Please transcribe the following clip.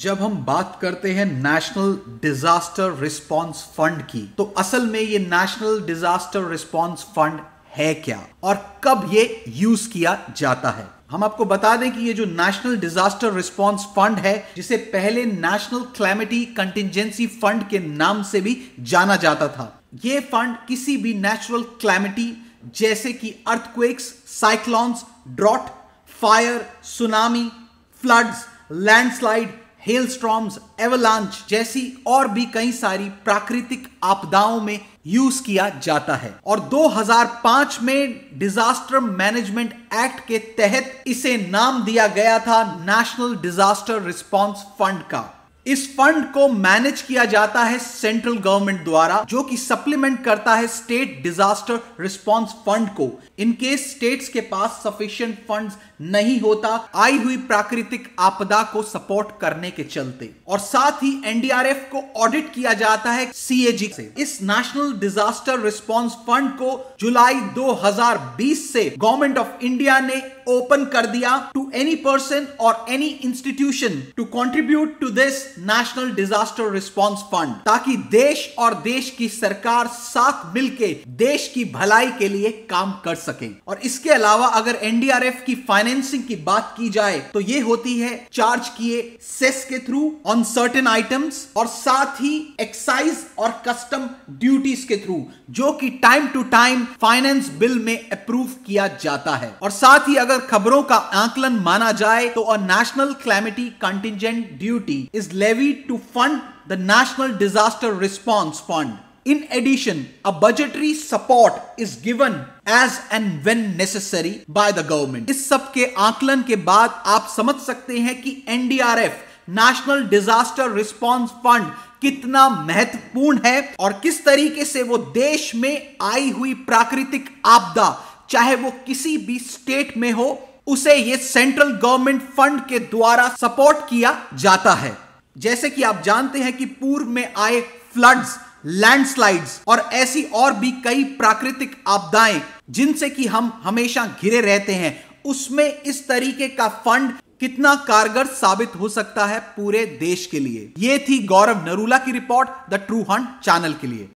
जब हम बात करते हैं नेशनल डिजास्टर रिस्पांस फंड की, तो असल में ये नेशनल डिजास्टर रिस्पांस फंड है क्या और कब ये यूज किया जाता है। हम आपको बता दें कि ये जो नेशनल डिजास्टर रिस्पांस फंड है, जिसे पहले नेशनल क्लैमिटी कंटिजेंसी फंड के नाम से भी जाना जाता था, ये फंड किसी भी नेचुरल क्लैमिटी जैसे कि earthquakes, cyclones, drought, fire, tsunami, floods, landslide, hailstorms, avalanche जैसी और भी कई सारी प्राकृतिक आपदाओं में यूज किया जाता है। और 2005 में डिजास्टर मैनेजमेंट एक्ट के तहत इसे नाम दिया गया था नेशनल डिजास्टर रिस्पांस फंड का। इस फंड को मैनेज किया जाता है सेंट्रल गवर्नमेंट द्वारा, जो कि सप्लीमेंट करता है स्टेट डिजास्टर रिस्पांस फंड को इन केस स्टेट्स के पास सफिशिएंट फंड्स नहीं होता आई हुई प्राकृतिक आपदा को सपोर्ट करने के चलते। और साथ ही एनडीआरएफ को ऑडिट किया जाता है सीएजी से। इस नेशनल डिजास्टर रिस्पांस फंड को जुलाई 2020 से गवर्नमेंट ऑफ इंडिया ने ओपन कर दिया टू एनी पर्सन और any institution to contribute to this national disaster response fund, ताकि देश और देश की सरकार साथ मिलके देश की भलाई के लिए काम कर सके। और इसके अलावा अगर एनडीआरएफ की फाइनेंसिंग की बात की जाए तो ये होती है चार्ज किए सेस के थ्रू ऑन सर्टेन आइटम्स, और साथ ही एक्साइज और कस्टम ड्यूटीज के थ्रू, जो कि time to time finance bill में अप्रूव किया जाता है। और साथ ही अगर खबरों का आकलन माना जाए तो a national calamity contingent duty is levied to fund the National Disaster Response Fund. In addition, a budgetary support is given as and when necessary by the government. इस सब के आकलन के बाद आप समझ सकते हैं कि NDRF national disaster response fund कितना महत्वपूर्ण है और किस तरीके से वो देश में आई हुई प्राकृतिक आपदा, चाहे वो किसी भी स्टेट में हो, उसे ये सेंट्रल गवर्नमेंट फंड के द्वारा सपोर्ट किया जाता है। जैसे कि आप जानते हैं कि पूर्व में आए फ्लड्स, लैंडस्लाइड्स और ऐसी और भी कई प्राकृतिक आपदाएं जिनसे कि हम हमेशा घिरे रहते हैं, उसमें इस तरीके का फंड कितना कारगर साबित हो सकता है पूरे देश के लिए। यह थी गौरव नरूला की report the true Hunt channel के लिए।